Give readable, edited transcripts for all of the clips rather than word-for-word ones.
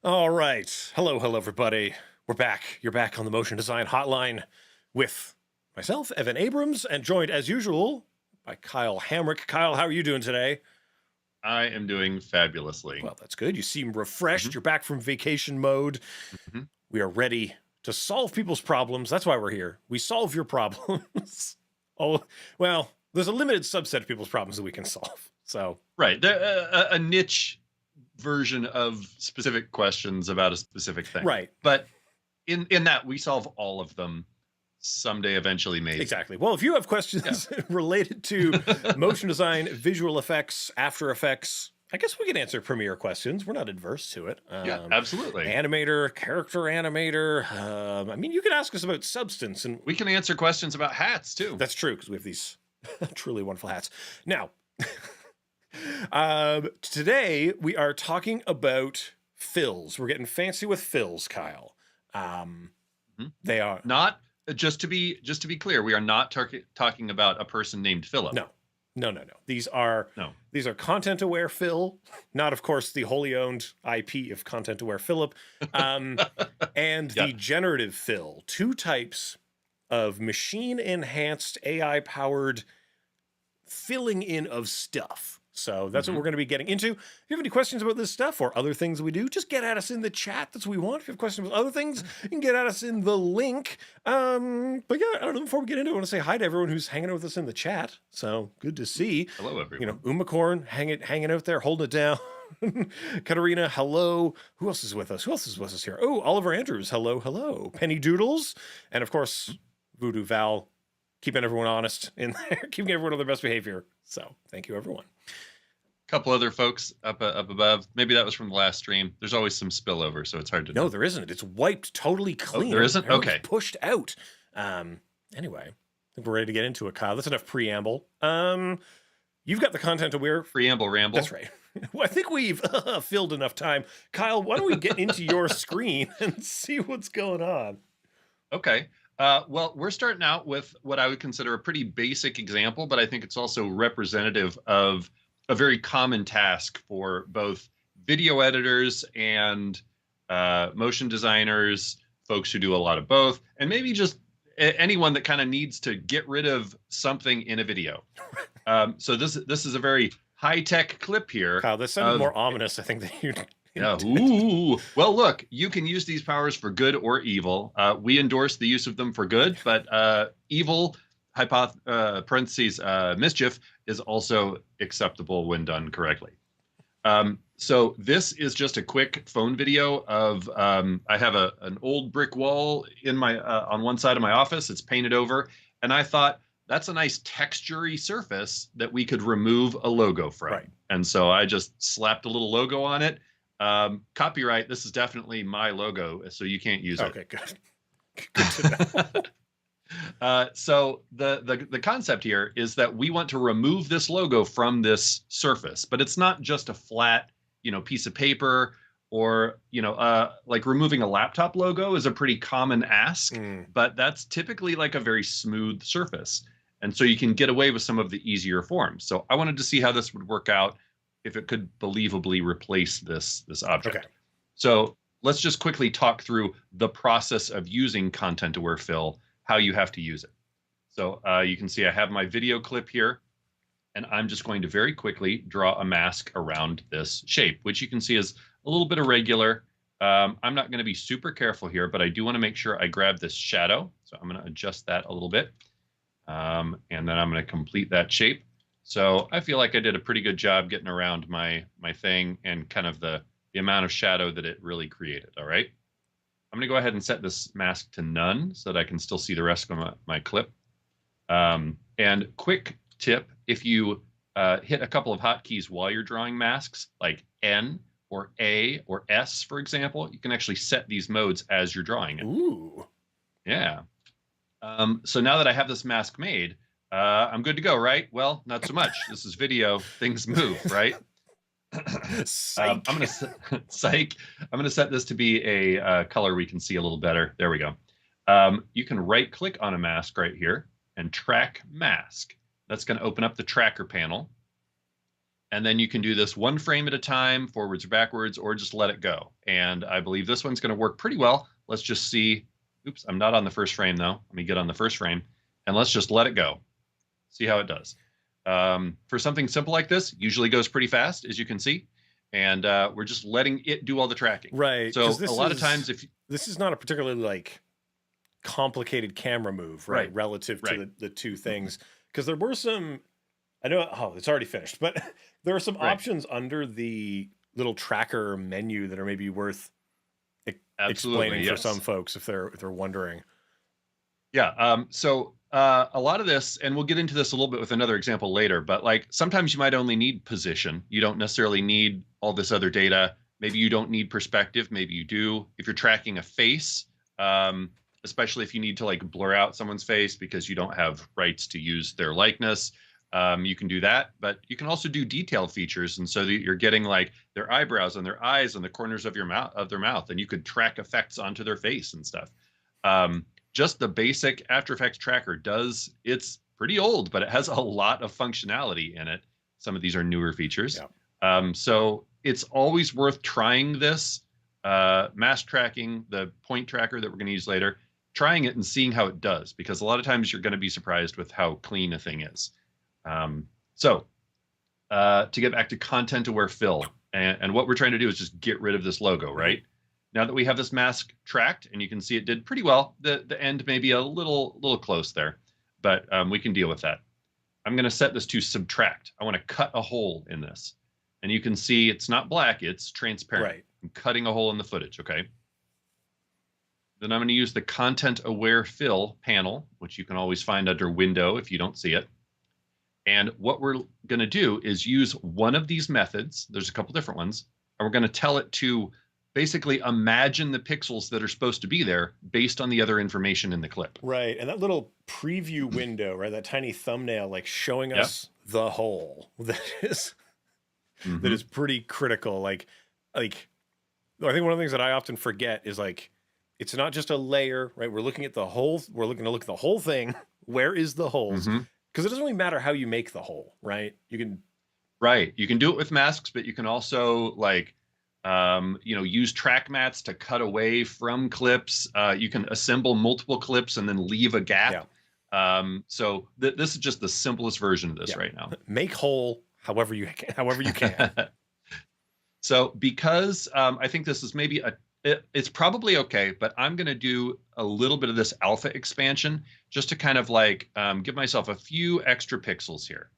All right. Hello, everybody. We're back. You're back on the Motion Design Hotline with myself, Evan Abrams, and joined, as usual, by Kyle Hamrick. Kyle, how are you doing today? I am doing fabulously. Well, that's good. You seem refreshed. Mhm. You're back from vacation mode. Mhm. We are ready to solve people's problems. That's why we're here. We solve your problems. Oh, well, there's a limited subset of people's problems that we can solve. So, Right. A niche version of specific questions about a specific thing. right. But in that we solve all of them someday, eventually, maybe. Exactly. Well, if you have questions related to motion design, visual effects, After Effects, I guess we can answer Premiere questions. We're not adverse to it. Yeah, absolutely. Animator, character animator. I mean, you can ask us about substance, and We can answer questions about hats too. that's true because we have these truly wonderful hats. Now, today we are talking about fills. We're getting fancy with fills, Kyle. They are Not just to be clear, we are not talking about a person named Philip. no. These are content aware Phil, not of course the wholly owned IP of content aware Philip, and the generative fill. Two types of machine enhanced AI powered filling in of stuff. So that's what we're going to be getting into. If you have any questions about this stuff or other things we do, just get at us in the chat. That's what we want. If you have questions about other things, you can get at us in the link. But yeah, I don't know. Before we get into it, I want to say hi to everyone who's hanging out with us in the chat. So good to see. Hello, everyone. Umacorn hanging out there, holding it down. Katarina, hello. Who else is with us? Who else is with us here? Oh, Oliver Andrews, hello. Penny Doodles, and of course, Voodoo Val, keeping everyone honest in there, keeping everyone on their best behavior. So thank you, everyone. Couple other folks up above. Maybe that was from the last stream. There's always some spillover, so it's hard to know. No, there isn't. It's wiped totally clean. Oh, there isn't? Okay. Pushed out. Anyway, I think we're ready to get into it, Kyle. That's enough preamble. You've got the content aware. Preamble ramble. That's right. Well, I think we've filled enough time. Kyle, why don't we get into your screen and see what's going on? Okay. Well, we're starting out with what I would consider a pretty basic example, but I think it's also representative of a very common task for both video editors and motion designers, folks who do a lot of both, and maybe just anyone that kind of needs to get rid of something in a video. So this is a very high-tech clip here. Kyle, this sounded more ominous, I think, than you. Yeah. Ooh. Well, look, you can use these powers for good or evil. We endorse the use of them for good, but evil, parentheses, mischief, is also acceptable when done correctly. So this is just a quick phone video of I have an old brick wall in my on one side of my office. It's painted over, and I thought that's a nice textury surface that we could remove a logo from. Right. And so I just slapped a little logo on it. Copyright, this is definitely my logo, so you can't use it. Okay, good. Good to know. So the concept here is that we want to remove this logo from this surface, but it's not just a flat, piece of paper, or like removing a laptop logo is a pretty common ask, but that's typically like a very smooth surface. And so you can get away with some of the easier forms. So I wanted to see how this would work out if it could believably replace this object. Okay. So let's just quickly talk through the process of using content-aware fill, how you have to use it. So you can see I have my video clip here, and I'm just going to very quickly draw a mask around this shape, which you can see is a little bit irregular. I'm not going to be super careful here, but I do want to make sure I grab this shadow. So I'm going to adjust that a little bit. And then I'm going to complete that shape. So I feel like I did a pretty good job getting around my thing and kind of the amount of shadow that it really created. All right. I'm going to go ahead and set this mask to none so that I can still see the rest of my clip. And quick tip, if you hit a couple of hotkeys while you're drawing masks, like N or A or S, for example, you can actually set these modes as you're drawing it. Ooh. Yeah. So now that I have this mask made, I'm good to go, right? Well, not so much. This is video. Things move, right? Psych. I'm going to set this to be a color we can see a little better. There we go. You can right click on a mask right here and track mask. That's going to open up the tracker panel. And then you can do this one frame at a time, forwards or backwards, or just let it go. And I believe this one's going to work pretty well. Let's just see. Oops, I'm not on the first frame though. Let me get on the first frame and let's just let it go. See how it does. For something simple like this, usually goes pretty fast, as you can see. And we're just letting it do all the tracking. Right. So a lot of times this is not a particularly like complicated camera move, right? Relative to the two things. Because there were some, I know, oh, it's already finished, but there are some options under the little tracker menu that are maybe worth explaining for some folks if they're wondering. Yeah. So a lot of this, and we'll get into this a little bit with another example later, but like sometimes you might only need position. You don't necessarily need all this other data. Maybe you don't need perspective. Maybe you do. If you're tracking a face, especially if you need to like blur out someone's face because you don't have rights to use their likeness, you can do that. But you can also do detail features, and so that you're getting like their eyebrows and their eyes and the corners of their mouth, and you could track effects onto their face and stuff. Just the basic After Effects tracker it's pretty old, but it has a lot of functionality in it. Some of these are newer features. Yeah. So it's always worth trying this mask tracking, the point tracker that we're going to use later, trying it and seeing how it does, because a lot of times you're going to be surprised with how clean a thing is. To get back to content aware fill, and what we're trying to do is just get rid of this logo, right? Now that we have this mask tracked, and you can see it did pretty well, the end may be a little close there, but we can deal with that. I'm going to set this to subtract. I want to cut a hole in this. And you can see it's not black, it's transparent. Right. I'm cutting a hole in the footage, okay? Then I'm going to use the Content Aware Fill panel, which you can always find under Window if you don't see it. And what we're going to do is use one of these methods. There's a couple different ones. And we're going to tell it to basically imagine the pixels that are supposed to be there based on the other information in the clip. Right. And that little preview window, right? That tiny thumbnail, like showing us the hole that is, that is pretty critical. Like, I think one of the things that I often forget is like, it's not just a layer, right? We're looking at the whole, we're looking to look at the whole thing. Where is the holes? Because it doesn't really matter how you make the hole, right? You can. Right. You can do it with masks, but you can also like, use track mats to cut away from clips. You can assemble multiple clips and then leave a gap. Yeah. So this is just the simplest version of this right now. Make hole however you can. So because I think this is maybe it's probably okay, but I'm going to do a little bit of this alpha expansion just to kind of like give myself a few extra pixels here.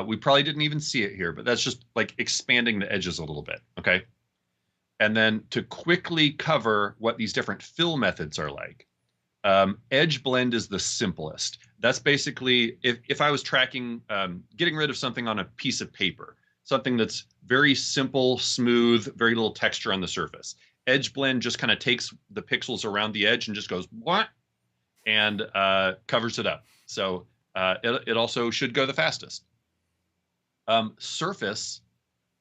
We probably didn't even see it here, but that's just like expanding the edges a little bit. Okay. And then to quickly cover what these different fill methods are like, edge blend is the simplest. That's basically, if I was tracking, getting rid of something on a piece of paper, something that's very simple, smooth, very little texture on the surface. Edge blend just kind of takes the pixels around the edge and just goes, what? And covers it up. So it also should go the fastest. Surface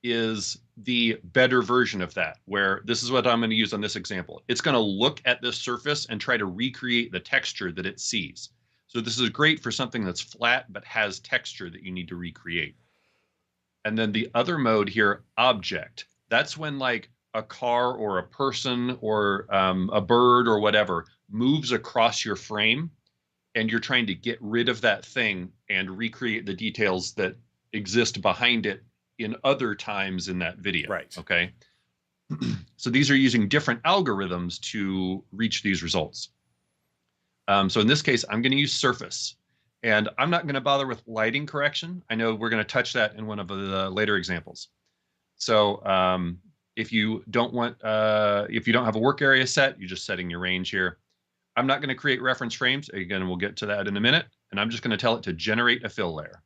is the better version of that, where this is what I'm going to use on this example. It's going to look at this surface and try to recreate the texture that it sees. So this is great for something that's flat but has texture that you need to recreate. And then the other mode here, object, that's when like a car or a person or a bird or whatever moves across your frame and you're trying to get rid of that thing and recreate the details that exist behind it in other times in that video. Right. Okay. So these are using different algorithms to reach these results. So in this case, I'm going to use surface, and I'm not going to bother with lighting correction. I know we're going to touch that in one of the later examples. So if you don't have a work area set, you're just setting your range here. I'm not going to create reference frames. Again, we'll get to that in a minute. And I'm just going to tell it to generate a fill layer.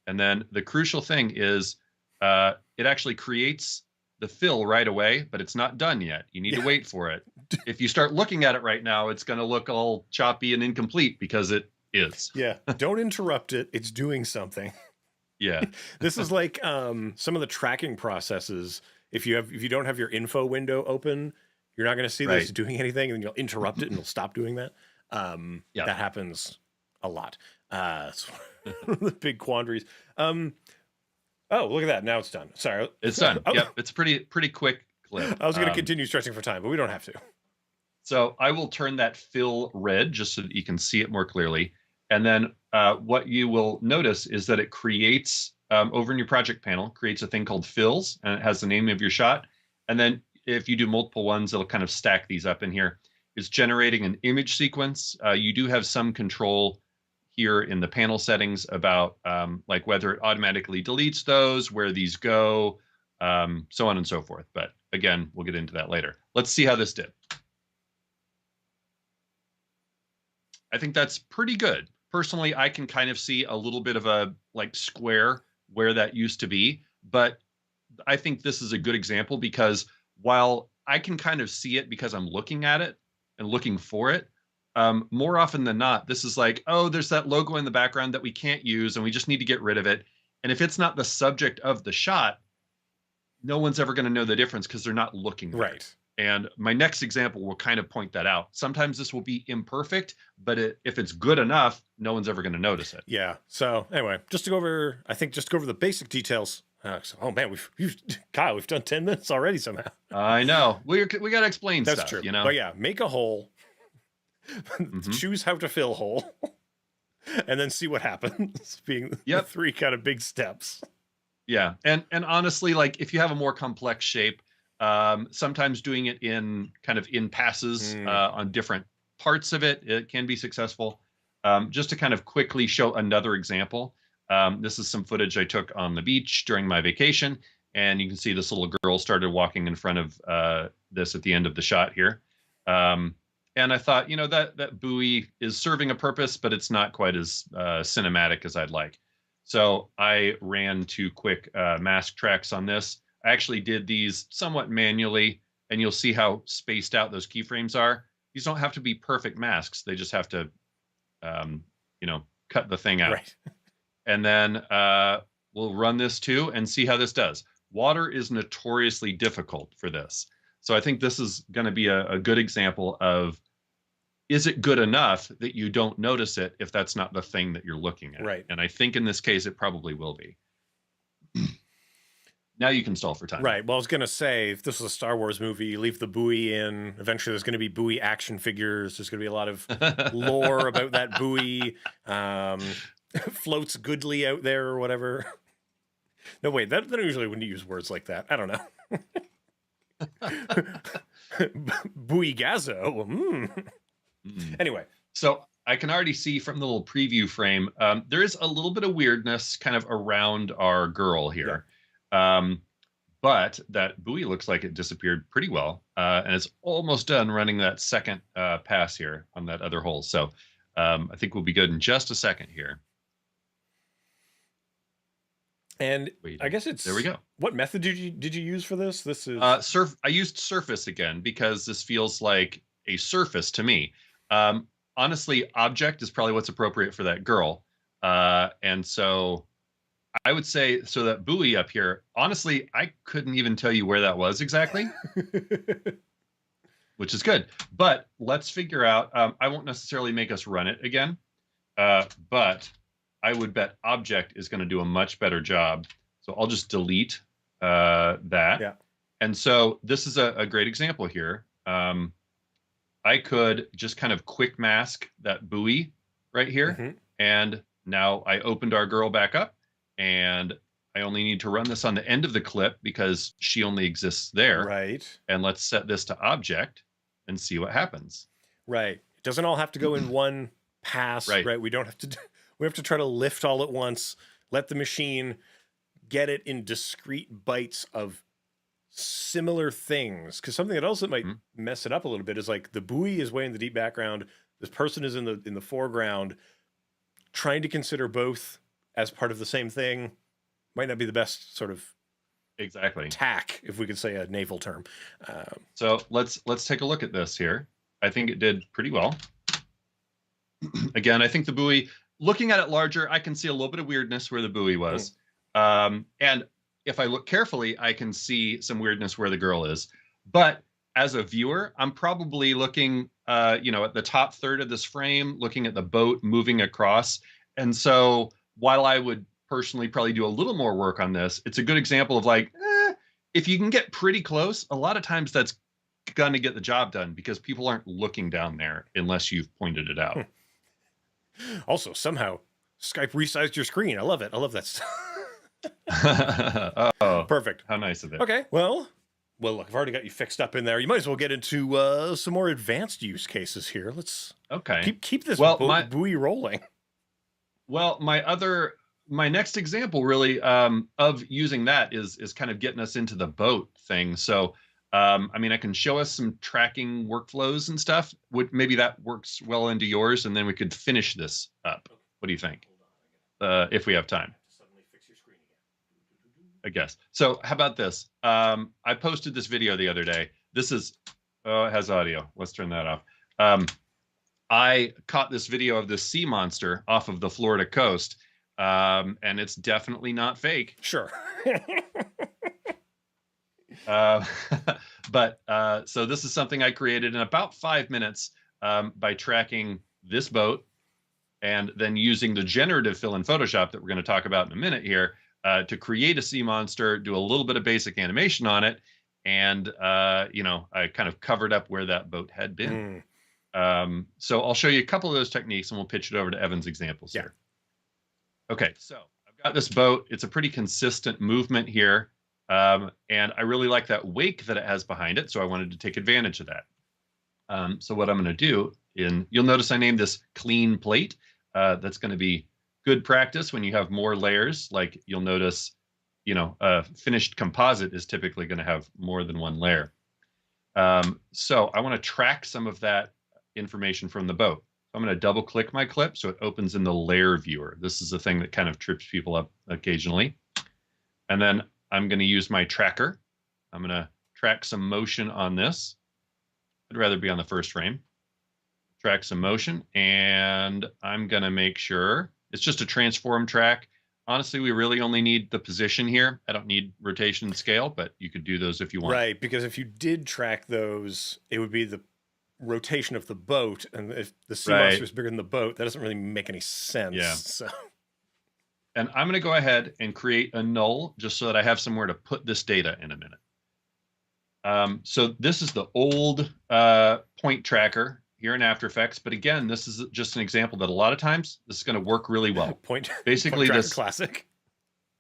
And then the crucial thing is it actually creates the fill right away, but it's not done yet. You need to wait for it. If you start looking at it right now, it's going to look all choppy and incomplete because it is. Yeah. Don't interrupt it. It's doing something. Yeah. This is like some of the tracking processes. If you don't have your info window open, you're not going to see that it's doing anything, and then you'll interrupt it and it'll stop doing that. That happens a lot. It's one of the big quandaries. Oh, look at that. Now it's done. Sorry. It's done. Yep. It's pretty quick clip. I was going to continue stretching for time, but we don't have to. So I will turn that fill red just so that you can see it more clearly. And then what you will notice is that it creates, over in your project panel, creates a thing called fills, and it has the name of your shot. And then if you do multiple ones, it'll kind of stack these up in here. It's generating an image sequence. You do have some control here in the panel settings about like whether it automatically deletes those, where these go, so on and so forth. But again, we'll get into that later. Let's see how this did. I think that's pretty good. Personally, I can kind of see a little bit of a like square where that used to be, but I think this is a good example because while I can kind of see it because I'm looking at it and looking for it, more often than not, this is like, oh, there's that logo in the background that we can't use and we just need to get rid of it. And if it's not the subject of the shot, no one's ever going to know the difference because they're not looking there. Right. And my next example will kind of point that out. Sometimes this will be imperfect, but if it's good enough, no one's ever going to notice it. Yeah. So anyway, just to go over the basic details. Oh man, Kyle, we've done 10 minutes already somehow. I know. We got to explain That's stuff, true. you know? But yeah, make a hole, choose how to fill hole, and then see what happens, being the 3 kind of big steps. Yeah. And honestly, like if you have a more complex shape, sometimes doing it in kind of in passes on different parts of it can be successful. Just to kind of quickly show another example, this is some footage I took on the beach during my vacation, and you can see this little girl started walking in front of this at the end of the shot here. And I thought, you know, that buoy is serving a purpose, but it's not quite as cinematic as I'd like. So I ran 2 quick mask tracks on this. I actually did these somewhat manually, and you'll see how spaced out those keyframes are. These don't have to be perfect masks. They just have to, you know, cut the thing out. Right. And then we'll run this too and see how this does. Water is notoriously difficult for this. So I think this is going to be a good example of, is it good enough that you don't notice it if that's not the thing that you're looking at? Right. And I think in this case, it probably will be. Now you can stall for time. Right. Well, I was going to say, if this was a Star Wars movie, you leave the buoy in. Eventually, there's going to be buoy action figures. There's going to be a lot of lore about that buoy. Floats goodly out there or whatever. No, wait. That usually wouldn't use words like that. I don't know. Buoy Gazo. Anyway. So I can already see from the little preview frame, there is a little bit of weirdness kind of around our girl here. Yeah. But that buoy looks like it disappeared pretty well, and it's almost done running that second pass here on that other hole. So I think we'll be good in just a second here. And I guess it's there. We go. What method did you use for this? This is I used surface again because this feels like a surface to me. Honestly, object is probably what's appropriate for that girl, and so. I would say, so that buoy up here, honestly, I couldn't even tell you where that was exactly, which is good. But let's figure out, I won't necessarily make us run it again, but I would bet object is going to do a much better job. So I'll just delete that. Yeah. And so this is a great example here. I could just kind of quick mask that buoy right here. And now I opened our girl back up. And I only need to run this on the end of the clip because she only exists there. Right. And let's set this to object and see what happens. Right. It doesn't all have to go in one pass. Right. We don't have to. We have to try to lift all at once. Let the machine get it in discrete bites of similar things. Because something that also might mess it up a little bit is like the buoy is way in the deep background. This person is in the foreground. Trying to consider both as part of the same thing might not be the best sort of tack, if we could say a naval term. So let's take a look at this here. I think it did pretty well. Again, I think the buoy, looking at it larger, I can see a little bit of weirdness where the buoy was. And if I look carefully, I can see some weirdness where the girl is. But as a viewer, I'm probably looking, you know, at the top third of this frame, looking at the boat moving across. And so while I would personally probably do a little more work on this. It's a good example of like, if you can get pretty close, a lot of times that's going to get the job done because people aren't looking down there unless you've pointed it out. Also, somehow Skype resized your screen. I love it. I love that stuff. Oh, perfect. How nice of it. Okay, well, look, I've already got you fixed up in there. You might as well get into some more advanced use cases here. Let's keep this buoy rolling. Well, my next example really of using that is kind of getting us into the boat thing. So, I mean, I can show us some tracking workflows and stuff. Maybe that works well into yours, and then we could finish this up. What do you think? If we have time. I guess. So how about this? I posted this video the other day. This is, it has audio. Let's turn that off. I caught this video of this sea monster off of the Florida coast, and it's definitely not fake. Sure. But so this is something I created in about 5 minutes by tracking this boat and then using the generative fill in Photoshop that we're going to talk about in a minute here to create a sea monster, do a little bit of basic animation on it, and I kind of covered up where that boat had been. So I'll show you a couple of those techniques, and we'll pitch it over to Evan's examples here. Okay, so I've got this boat. It's a pretty consistent movement here, and I really like that wake that it has behind it, so I wanted to take advantage of that. So what I'm going to do, you'll notice I named this clean plate. That's going to be good practice when you have more layers. Like you'll notice, a finished composite is typically going to have more than one layer. So I want to track some of that information from the boat. I'm going to double click my clip so it opens in the layer viewer. This is the thing that kind of trips people up occasionally. And then I'm going to use my tracker. I'm going to track some motion on this. I'd rather be on the first frame. Track some motion, and I'm going to make sure it's just a transform track. Honestly, we really only need the position here. I don't need rotation and scale, but you could do those if you want. Right, because if you did track those, it would be the rotation of the boat, and if the sea monster is bigger than the boat, that doesn't really make any sense. Yeah. So. And I'm going to go ahead and create a null just so that I have somewhere to put this data in a minute. So this is the old point tracker here in After Effects, but again, this is just an example that a lot of times this is going to work really well. Basically, point tracker classic.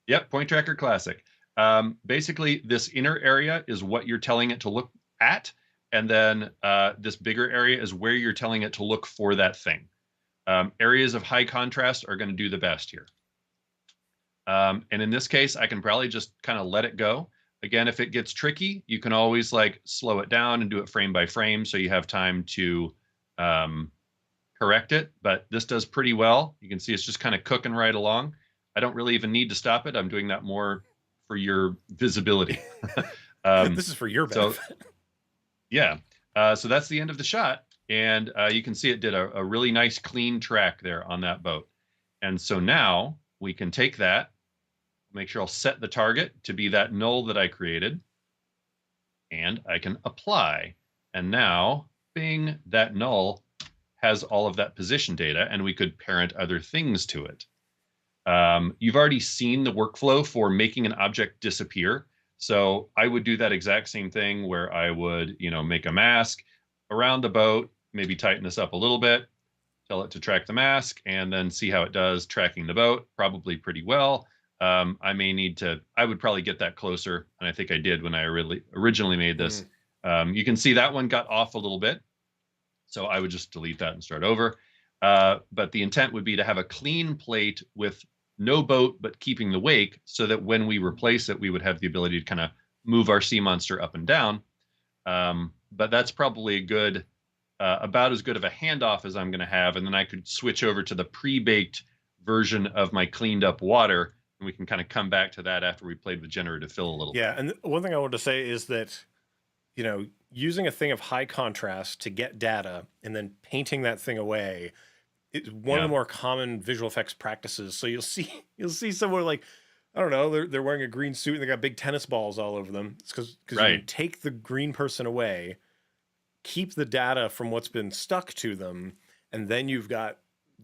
Yep, point tracker classic. Basically, this inner area is what you're telling it to look at, and then this bigger area is where you're telling it to look for that thing. Areas of high contrast are going to do the best here. And in this case, I can probably just kind of let it go. Again, if it gets tricky, you can always like slow it down and do it frame by frame so you have time to correct it. But this does pretty well. You can see it's just kind of cooking right along. I don't really even need to stop it. I'm doing that more for your visibility. This is for your benefit. So, yeah. So that's the end of the shot. And you can see it did a really nice clean track there on that boat. And so now we can take that, make sure I'll set the target to be that null that I created, and I can apply. And now, bing, that null has all of that position data, and we could parent other things to it. You've already seen the workflow for making an object disappear. So I would do that exact same thing where I would, make a mask around the boat, maybe tighten this up a little bit, tell it to track the mask, and then see how it does tracking the boat, probably pretty well. I would probably get that closer, and I think I did when I originally made this. You can see that one got off a little bit, so I would just delete that and start over. But the intent would be to have a clean plate with no boat, but keeping the wake so that when we replace it, we would have the ability to kind of move our sea monster up and down. But that's probably about as good of a handoff as I'm going to have. And then I could switch over to the pre-baked version of my cleaned up water. And we can kind of come back to that after we played with generative fill a little bit. Yeah. And one thing I wanted to say is that, using a thing of high contrast to get data and then painting that thing away is one of the more common visual effects practices. So you'll see somewhere like, I don't know, they're wearing a green suit and they got big tennis balls all over them. It's because you can take the green person away, keep the data from what's been stuck to them, and then you've got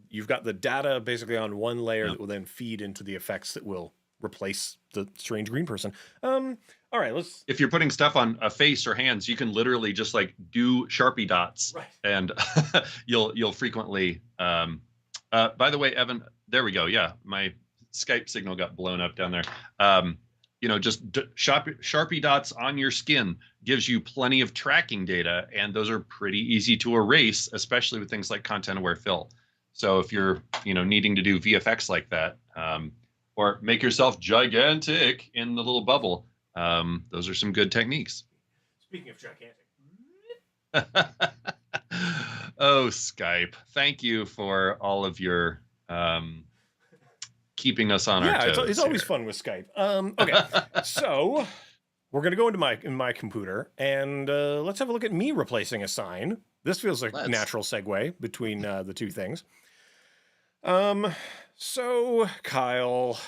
you've got the data basically on one layer that will then feed into the effects that will replace the strange green person. All right, let's. If you're putting stuff on a face or hands, you can literally just like do Sharpie dots, right. And you'll frequently. By the way, Evan, there we go. Yeah, my Skype signal got blown up down there. Just Sharpie dots on your skin gives you plenty of tracking data, and those are pretty easy to erase, especially with things like content-aware fill. So if you're needing to do VFX like that, or make yourself gigantic in the little bubble, those are some good techniques. Speaking of gigantic. Oh, Skype. Thank you for all of your keeping us on our toes. Yeah, it's always fun with Skype. Okay, so we're going to go into my computer, and let's have a look at me replacing a sign. This feels like a natural segue between the two things. So, Kyle,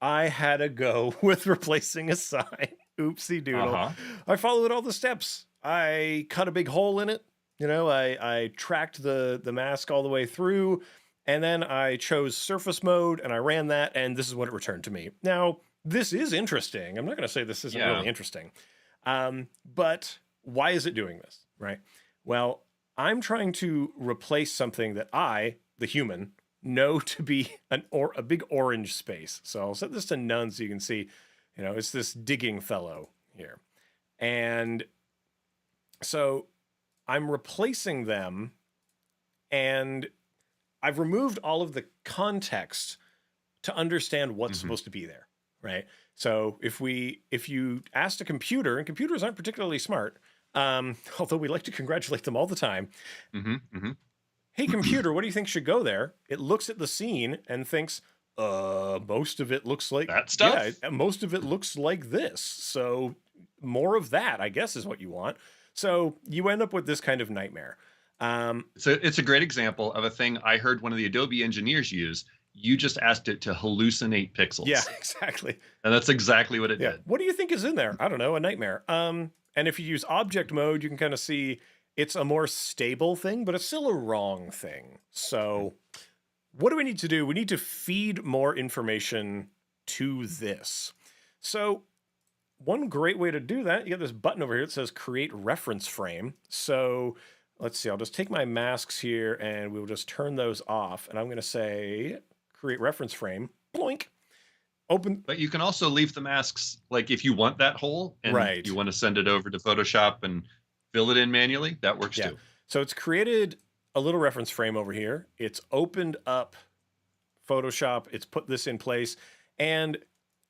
I had a go with replacing a sign. Oopsie doodle. I followed all the steps. I cut a big hole in it. I tracked the mask all the way through, and then I chose surface mode, and I ran that, and this is what it returned to me. Now, this is interesting. I'm not going to say this isn't really interesting. But why is it doing this, right? Well, I'm trying to replace something that I, the human, know to be a big orange space. So I'll set this to none so you can see, it's this digging fellow here. And so I'm replacing them, and I've removed all of the context to understand what's supposed to be there, right? So if you asked a computer, and computers aren't particularly smart, although we like to congratulate them all the time. Hey, computer, what do you think should go there? It looks at the scene and thinks, most of it looks like that stuff. Yeah, most of it looks like this. So more of that, I guess, is what you want. So you end up with this kind of nightmare. So it's a great example of a thing I heard one of the Adobe engineers use. You just asked it to hallucinate pixels. Yeah, exactly. And that's exactly what it did. What do you think is in there? I don't know, a nightmare. And if you use object mode, you can kind of see it's a more stable thing, but it's still a wrong thing. So what do we need to do? We need to feed more information to this. So one great way to do that, you got this button over here that says create reference frame. So let's see, I'll just take my masks here and we'll just turn those off. And I'm going to say create reference frame, bloink, open. But you can also leave the masks, like if you want that hole and you want to send it over to Photoshop and fill it in manually, that works too. So it's created a little reference frame over here. It's opened up Photoshop. It's put this in place. And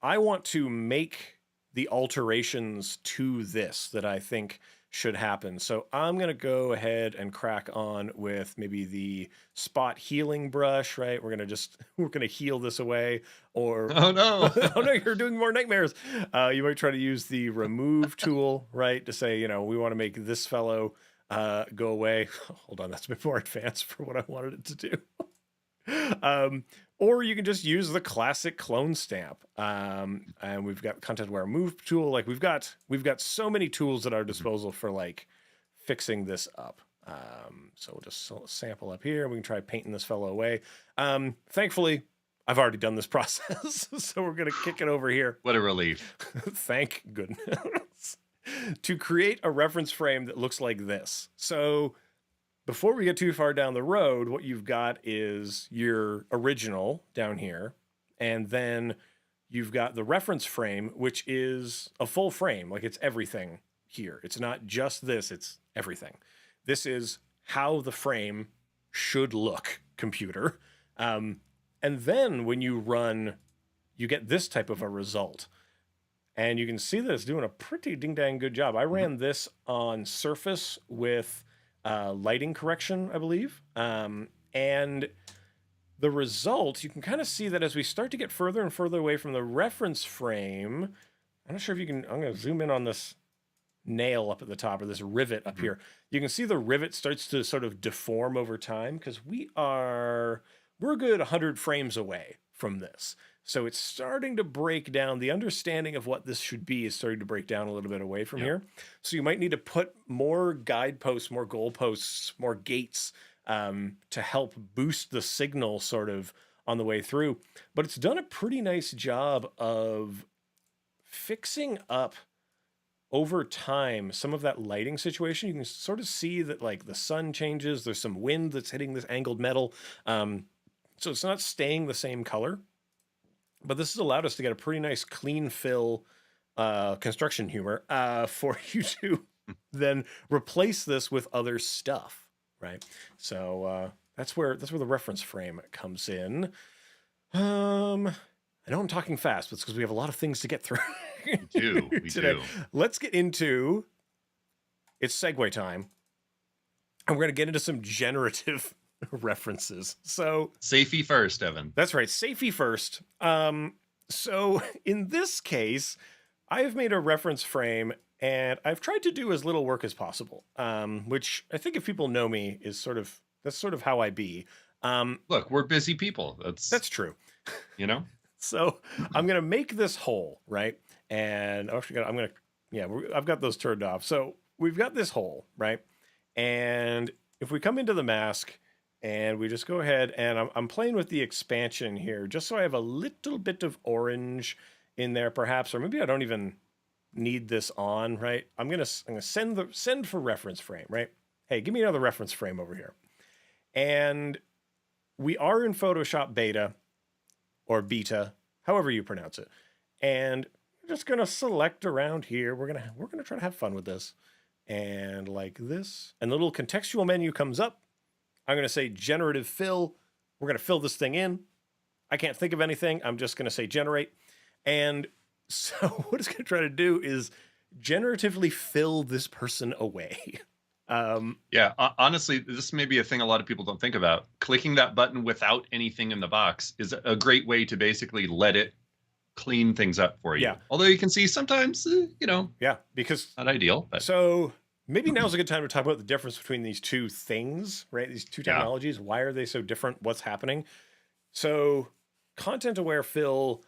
I want to make the alterations to this that I think should happen. So I'm going to go ahead and crack on with maybe the spot healing brush, right? We're going to heal this away, or oh no, oh no, you're doing more nightmares. You might try to use the remove tool, right? To say, we want to make this fellow go away. Hold on, that's a bit more advanced for what I wanted it to do. Or you can just use the classic clone stamp. And we've got content aware move tool. Like we've got so many tools at our disposal for like fixing this up. So we'll just sample up here. We can try painting this fellow away. Thankfully, I've already done this process. So we're going to kick it over here. What a relief. Thank goodness. To create a reference frame that looks like this. So before we get too far down the road, what you've got is your original down here, and then you've got the reference frame, which is a full frame. Like it's everything here. It's not just this, it's everything. This is how the frame should look, computer. And then when you run, you get this type of a result. And you can see that it's doing a pretty ding-dang good job. I ran this on Surface with lighting correction, I believe. And the result, you can kind of see that as we start to get further and further away from the reference frame, I'm not sure if you can, I'm going to zoom in on this nail up at the top, or this rivet up here. You can see the rivet starts to sort of deform over time because we're a good 100 frames away from this. So it's starting to break down. The understanding of what this should be is starting to break down a little bit away from here. So you might need to put more guideposts, more goalposts, more gates to help boost the signal sort of on the way through. But it's done a pretty nice job of fixing up over time some of that lighting situation. You can sort of see that like the sun changes, there's some wind that's hitting this angled metal. So it's not staying the same color, but this has allowed us to get a pretty nice clean fill construction humor for you to then replace this with other stuff, right? So that's where the reference frame comes in. I know I'm talking fast, but it's because we have a lot of things to get through. We do. Today. Let's get into, it's segue time. And we're going to get into some generative references. So safety first, Evan. That's right. Safety first. So in this case, I have made a reference frame and I've tried to do as little work as possible, which I think if people know me that's sort of how I be. Look, we're busy people. That's true. You know? So I'm going to make this hole, right? And I've got those turned off. So we've got this hole, right? And if we come into the mask and we just go ahead and I'm playing with the expansion here, just so I have a little bit of orange in there perhaps, or maybe I don't even need this on, right? I'm going to send for reference frame, right? Hey, give me another reference frame over here. And we are in Photoshop beta or beta, however you pronounce it. And we're just going to select around here. We're going to try to have fun with this. And like this. And the little contextual menu comes up. I'm going to say Generative Fill. We're going to fill this thing in. I can't think of anything. I'm just going to say generate. And so what it's going to try to do is generatively fill this person away. Honestly, this may be a thing a lot of people don't think about. Clicking that button without anything in the box is a great way to basically let it clean things up for you. Yeah. Although you can see sometimes, because not ideal. But. So maybe now's a good time to talk about the difference between these two things, right? These two technologies. Why are they so different? What's happening? So content-aware fill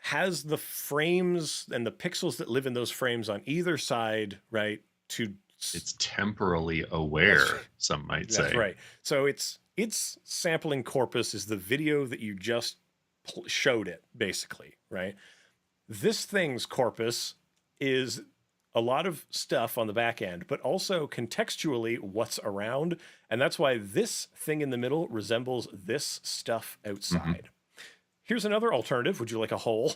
has the frames and the pixels that live in those frames on either side, right? It's temporally aware, some might say. That's right. So its sampling corpus is the video that you just showed it, basically, right? This thing's corpus is a lot of stuff on the back end, but also contextually what's around. And that's why this thing in the middle resembles this stuff outside. Mm-hmm. Here's another alternative. Would you like a hole?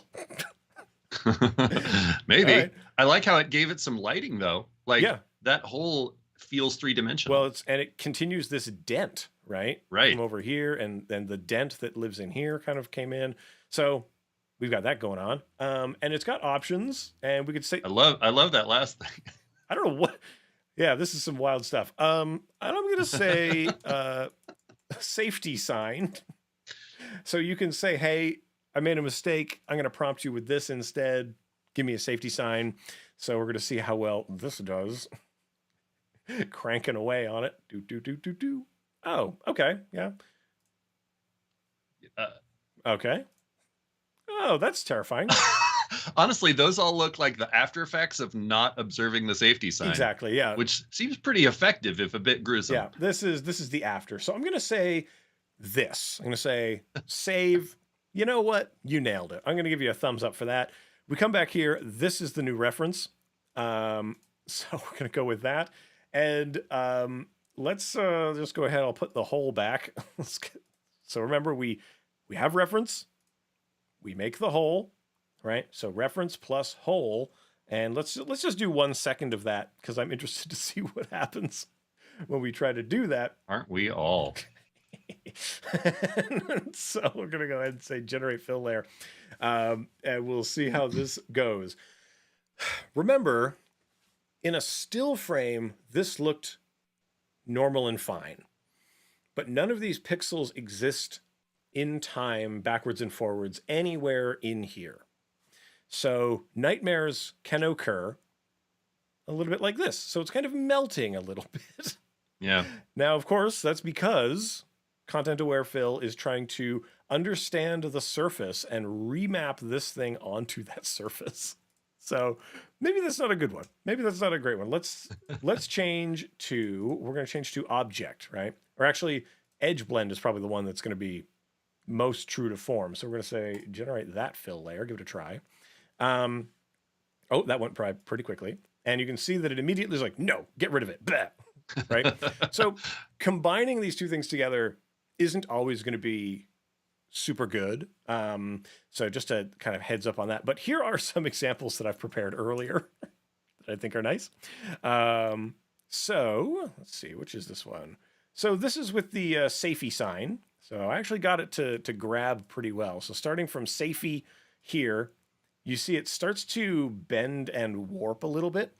Maybe. Right. I like how it gave it some lighting, though. That hole feels three-dimensional. Well, it continues this dent, right? Right. From over here, and then the dent that lives in here kind of came in. So we've got that going on. And it's got options, and we could say... I love that last thing. I don't know what... Yeah, this is some wild stuff. And I'm going to say safety sign. So you can say, hey, I made a mistake. I'm going to prompt you with this instead. Give me a safety sign. So we're going to see how well this does. Cranking away on it. Do. Oh, okay. Yeah. Okay. Oh, that's terrifying. Honestly, those all look like the after effects of not observing the safety sign. Exactly, yeah. Which seems pretty effective, if a bit gruesome. Yeah, this is the after. So I'm going to say this. I'm going to say save. You know what? You nailed it. I'm going to give you a thumbs up for that. We come back here. This is the new reference. So we're going to go with that. And let's just go ahead. I'll put the hole back. So remember, we have reference. We make the hole, right? So reference plus hole. And let's just do 1 second of that because I'm interested to see what happens when we try to do that. Aren't we all? So we're going to go ahead and say generate fill layer. And we'll see how this goes. Remember, in a still frame, this looked normal and fine. But none of these pixels exist in time, backwards and forwards, anywhere in here. So nightmares can occur a little bit like this. So it's kind of melting a little bit. Yeah. Now, of course, that's because content-aware fill is trying to understand the surface and remap this thing onto that surface. So maybe that's not a good one. Maybe that's not a great one. Let's change to, we're going to change to object, right? Or actually edge blend is probably the one that's going to be most true to form. So we're going to say generate that fill layer, give it a try. Oh, that went pretty quickly. And you can see that it immediately is like, no, get rid of it. Blah. Right? So combining these two things together isn't always going to be super good. So just a kind of heads up on that. But here are some examples that I've prepared earlier that I think are nice. So let's see, which is this one? So this is with the safety sign. So I actually got it to grab pretty well. So starting from safety here, you see it starts to bend and warp a little bit.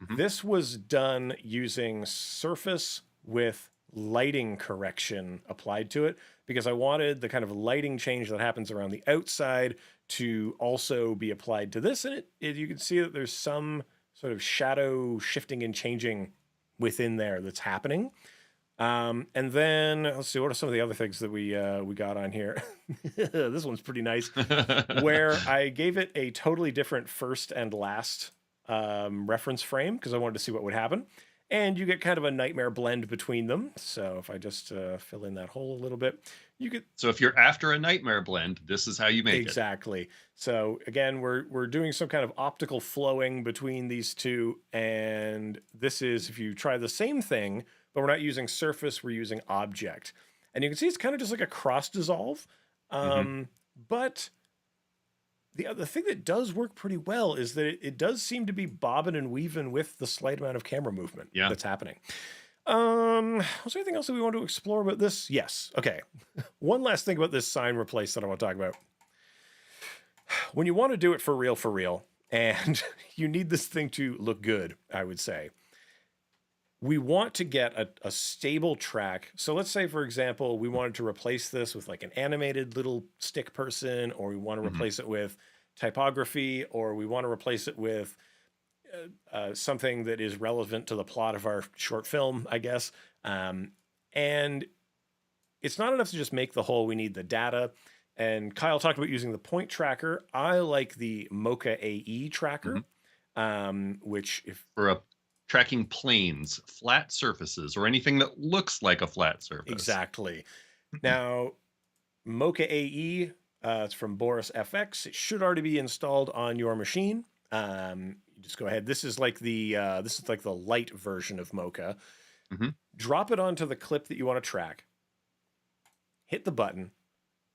Mm-hmm. This was done using surface with lighting correction applied to it because I wanted the kind of lighting change that happens around the outside to also be applied to this. And you can see that there's some sort of shadow shifting and changing within there that's happening. And then let's see, what are some of the other things that we got on here? This one's pretty nice, where I gave it a totally different first and last reference frame because I wanted to see what would happen. And you get kind of a nightmare blend between them. So if I just fill in that hole a little bit, you could. So if you're after a nightmare blend, this is how you make it. Exactly. So again, we're doing some kind of optical flowing between these two. And this is, if you try the same thing, but we're not using surface, we're using object. And you can see it's kind of just like a cross dissolve. But the thing that does work pretty well is that it does seem to be bobbing and weaving with the slight amount of camera movement that's happening. Was there anything else that we want to explore about this? Yes. Okay. One last thing about this sign replace that I want to talk about. When you want to do it for real, and you need this thing to look good, I would say, we want to get a stable track. So let's say, for example, we wanted to replace this with like an animated little stick person, or we want to replace it with typography, or we want to replace it with something that is relevant to the plot of our short film, I guess. And it's not enough to just make the whole, we need the data. And Kyle talked about using the point tracker. I like the MOCHA AE tracker, which if... For a tracking planes, flat surfaces, or anything that looks like a flat surface. Exactly. Now, MOCHA AE, it's from Boris FX. It should already be installed on your machine. You just go ahead. This is like the light version of MOCHA. Drop it onto the clip that you want to track. Hit the button.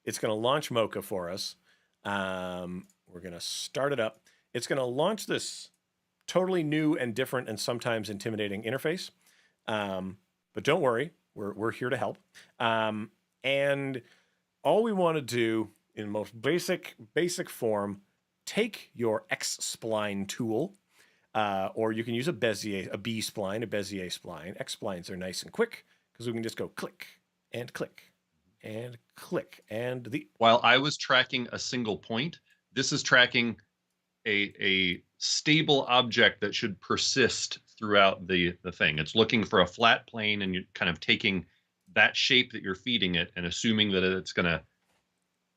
It's going to launch MOCHA for us. We're going to start it up. It's going to launch this totally new and different and sometimes intimidating interface. But don't worry, we're here to help. And all we want to do in most basic form, take your X-spline tool, or you can use a Bezier, a B-spline, a Bezier spline. X-splines are nice and quick because we can just go click and click and click. And while I was tracking a single point, this is tracking a stable object that should persist throughout the thing. It's looking for a flat plane, and you're kind of taking that shape that you're feeding it and assuming that it's going to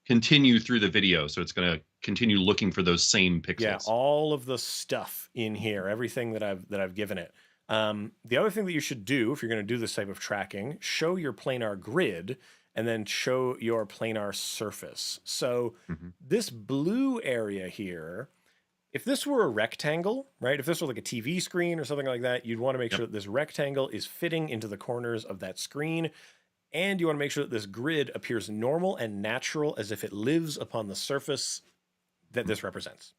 continue through the video. So it's going to continue looking for those same pixels. Yeah, all of the stuff in here, everything that I've given it. The other thing that you should do if you're going to do this type of tracking, show your planar grid and then show your planar surface. So this blue area here, if this were a rectangle, right? If this were like a TV screen or something like that, you'd want to make sure that this rectangle is fitting into the corners of that screen. And you want to make sure that this grid appears normal and natural as if it lives upon the surface that this represents.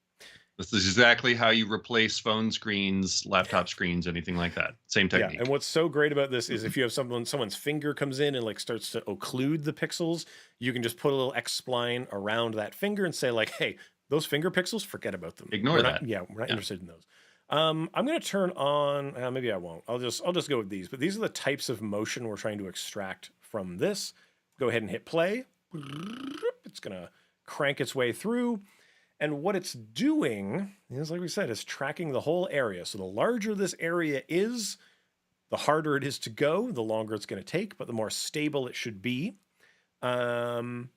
This is exactly how you replace phone screens, laptop screens, anything like that. Same technique. Yeah, and what's so great about this is if you have someone's finger comes in and like starts to occlude the pixels, you can just put a little X-spline around that finger and say like, hey, those finger pixels, forget about them. Ignore that. We're not interested in those. I'm going to turn on, maybe I won't. I'll just go with these. But these are the types of motion we're trying to extract from this. Go ahead and hit play. It's going to crank its way through. And what it's doing is, like we said, is tracking the whole area. So the larger this area is, the harder it is to go, the longer it's going to take, but the more stable it should be. And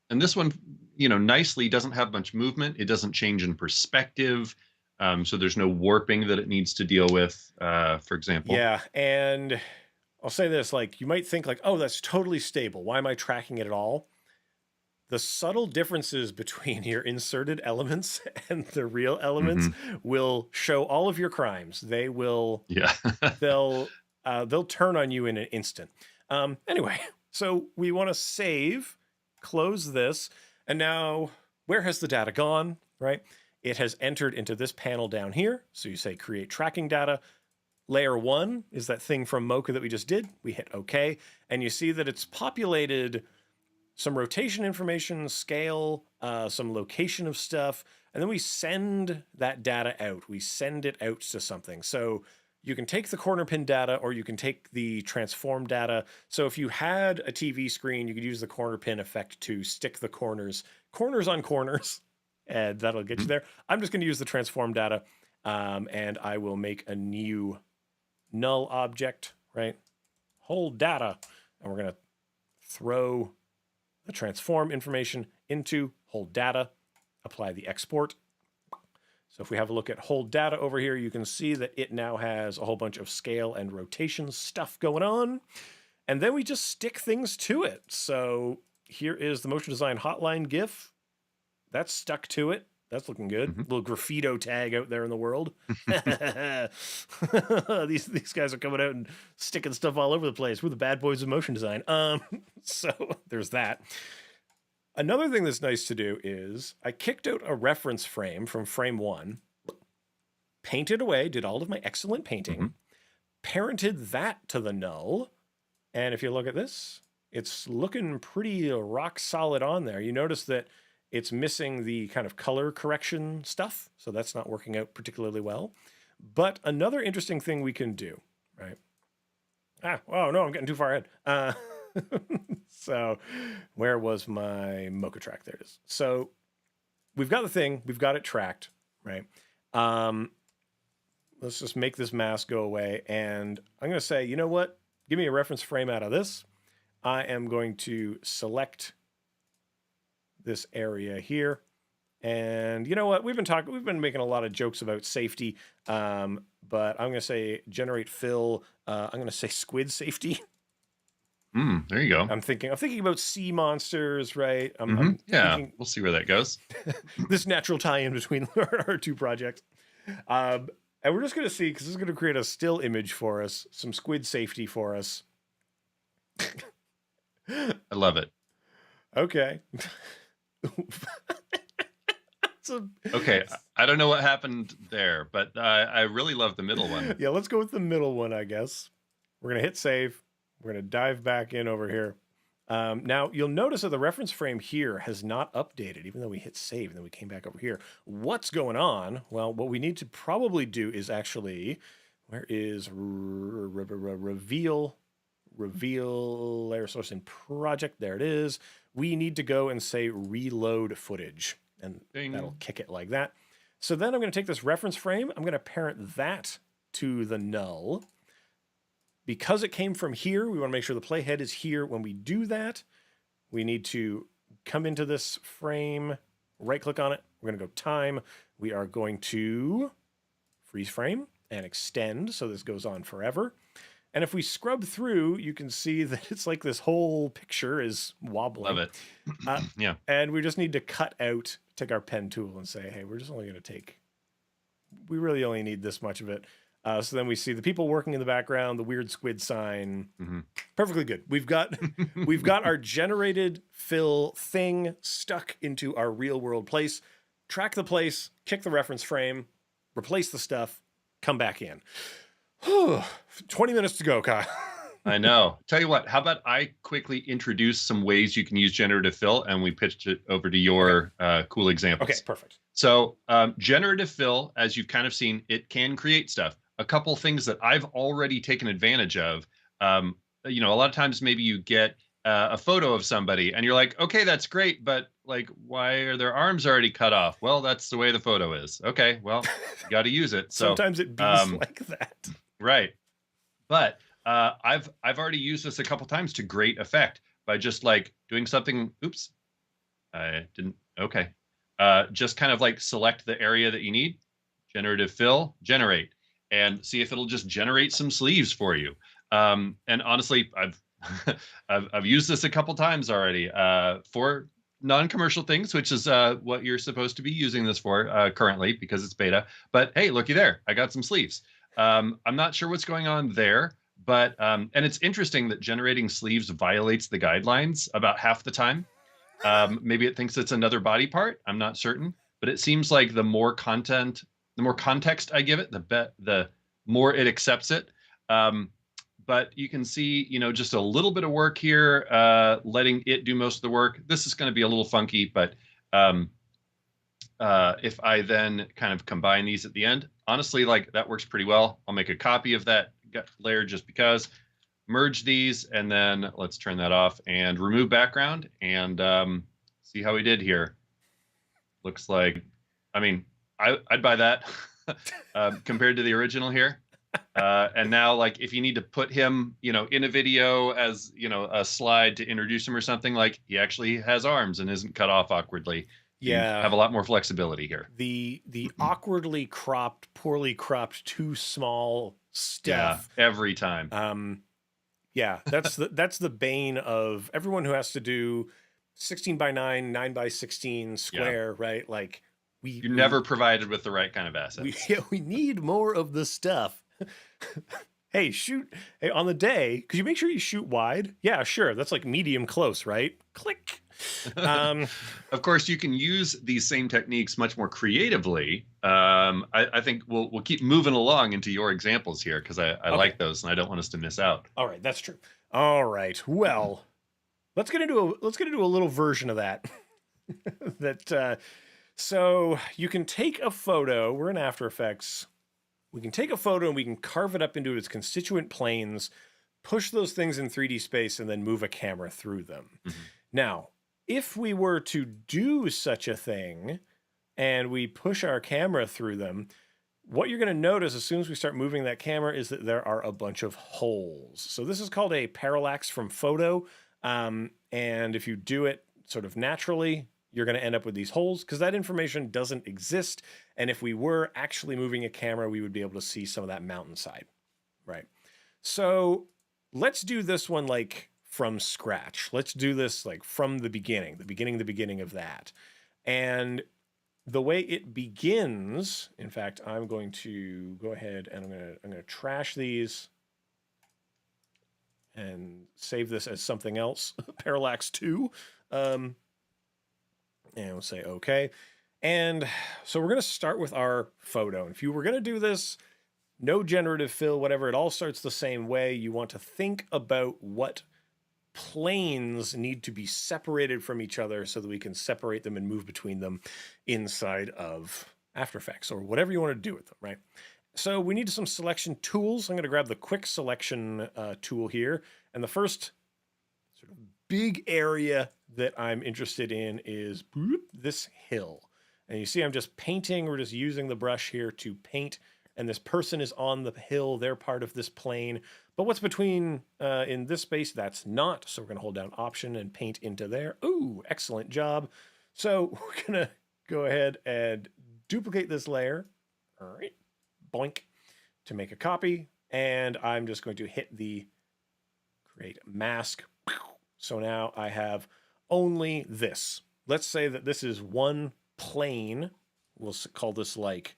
this one, nicely doesn't have much movement. It doesn't change in perspective. So there's no warping that it needs to deal with, for example. Yeah, and I'll say this, like, you might think like, oh, that's totally stable. Why am I tracking it at all? The subtle differences between your inserted elements and the real elements will show all of your crimes. They will, they'll turn on you in an instant. Anyway, so we want to save, close this, and now where has the data gone, right? It has entered into this panel down here. So you say create tracking data. Layer 1 is that thing from MOCHA that we just did. We hit OK, and you see that it's populated some rotation information, scale, some location of stuff, and then we send that data out. We send it out to something. So you can take the corner pin data or you can take the transform data. So if you had a TV screen, you could use the corner pin effect to stick the corners on corners, and that'll get you there. I'm just going to use the transform data, and I will make a new null object, right? Hold data, and we're going to throw the transform information into hold data, apply the export. So if we have a look at hold data over here, you can see that it now has a whole bunch of scale and rotation stuff going on. And then we just stick things to it. So here is the Motion Design Hotline GIF. That's stuck to it. That's looking good. Little graffito tag out there in the world. These guys are coming out and sticking stuff all over the place. We're the bad boys of motion design. So there's that. Another thing that's nice to do is I kicked out a reference frame from frame 1, painted away, did all of my excellent painting, parented that to the null. And if you look at this, it's looking pretty rock solid on there. You notice that it's missing the kind of color correction stuff, so that's not working out particularly well. But another interesting thing we can do, right? Oh no, I'm getting too far ahead. So where was my MOCHA track? There it is. So we've got the thing, we've got it tracked, right? Let's just make this mask go away. And I'm going to say, you know what? Give me a reference frame out of this. I am going to select this area here. And you know what? We've been making a lot of jokes about safety. But I'm going to say generate fill. I'm going to say squid safety. There you go. I'm thinking about sea monsters, right? We'll see where that goes. This natural tie-in between our two projects. And we're just going to see, because this is going to create a still image for us, some squid safety for us. I love it. Okay. Okay, I don't know what happened there, but I really love the middle one. Yeah, let's go with the middle one, I guess. We're going to hit save. We're going to dive back in over here. Now, you'll notice that the reference frame here has not updated, even though we hit save and then we came back over here. What's going on? Well, what we need to probably do is actually, where is reveal layer source in project? There it is. We need to go and say reload footage, and that'll kick it like that. So then I'm going to take this reference frame. I'm going to parent that to the null. Because it came from here, we want to make sure the playhead is here. When we do that, we need to come into this frame, right-click on it. We're going to go time. We are going to freeze frame and extend, so this goes on forever. And if we scrub through, you can see that it's like this whole picture is wobbling. Love it. Yeah. And we just need to take our pen tool and say, hey, we're just only going to we really only need this much of it. So then we see the people working in the background, the weird squid sign. Perfectly good. We've got our generated fill thing stuck into our real world place. Track the place, kick the reference frame, replace the stuff, come back in. 20 minutes to go, Kyle. I know. Tell you what, how about I quickly introduce some ways you can use generative fill, and we pitched it over to your cool examples. Okay, perfect. So generative fill, as you've kind of seen, it can create stuff. A couple things that I've already taken advantage of. A lot of times maybe you get a photo of somebody and you're like, okay, that's great, but like, why are their arms already cut off? Well, that's the way the photo is. Okay, well, you got to use it. So sometimes it be like that. Right. But I've already used this a couple times to great effect by just like doing something. Oops, I didn't. Okay. Just kind of like select the area that you need. Generative Fill, generate, and see if it'll just generate some sleeves for you. And honestly, I've used this a couple times already for non-commercial things, which is what you're supposed to be using this for currently because it's beta. But hey, looky there, I got some sleeves. I'm not sure what's going on there, but and it's interesting that generating sleeves violates the guidelines about half the time. Maybe it thinks it's another body part. I'm not certain, but it seems like the more content, the more context I give it, the more it accepts it. But you can see, just a little bit of work here, letting it do most of the work. This is going to be a little funky, but if I then kind of combine these at the end, honestly, like that works pretty well. I'll make a copy of that layer just because, merge these, and then let's turn that off and remove background and see how we did here. Looks like, I mean, I'd buy that compared to the original here. And now, like, if you need to put him, in a video as, a slide to introduce him or something, like he actually has arms and isn't cut off awkwardly. Yeah. You have a lot more flexibility here. The awkwardly cropped, poorly cropped, too small stuff. Yeah, every time. Yeah, that's the bane of everyone who has to do 16 by 9, 9 by 16 square, right? Like you're never provided with the right kind of assets. We need more of the stuff. Hey, shoot. Hey, on the day, could you make sure you shoot wide? Yeah, sure. That's like medium close, right? Click. Of course, you can use these same techniques much more creatively. I think we'll keep moving along into your examples here because I like those and I don't want us to miss out. All right, that's true. All right, well, let's get into a little version of that. So you can take a photo. We're in After Effects. We can take a photo and we can carve it up into its constituent planes, push those things in 3D space, and then move a camera through them. Mm-hmm. Now, if we were to do such a thing and we push our camera through them, what you're going to notice as soon as we start moving that camera is that there are a bunch of holes. So this is called a parallax from photo. And if you do it sort of naturally, you're going to end up with these holes because that information doesn't exist. And if we were actually moving a camera, we would be able to see some of that mountainside, right? So let's do this one like from scratch. Let's do this like from the beginning of that. And the way it begins, in fact, I'm going to go ahead and I'm going to trash these and save this as something else, Parallax 2. And we'll say okay. And so we're going to start with our photo. And if you were going to do this, no generative fill, whatever, it all starts the same way. You want to think about what planes need to be separated from each other so that we can separate them and move between them inside of After Effects or whatever you want to do with them, right? So we need some selection tools. I'm going to grab the quick selection tool here. And the first sort of big area that I'm interested in is this hill. And you see I'm just painting. We're just using the brush here to paint. And this person is on the hill. They're part of this plane. But what's between in this space? That's not. So we're going to hold down Option and paint into there. Ooh, excellent job. So we're going to go ahead and duplicate this layer. All right. Boink. To make a copy. And I'm just going to hit the create mask. So now I have only this. Let's say that this is one plane. We'll call this like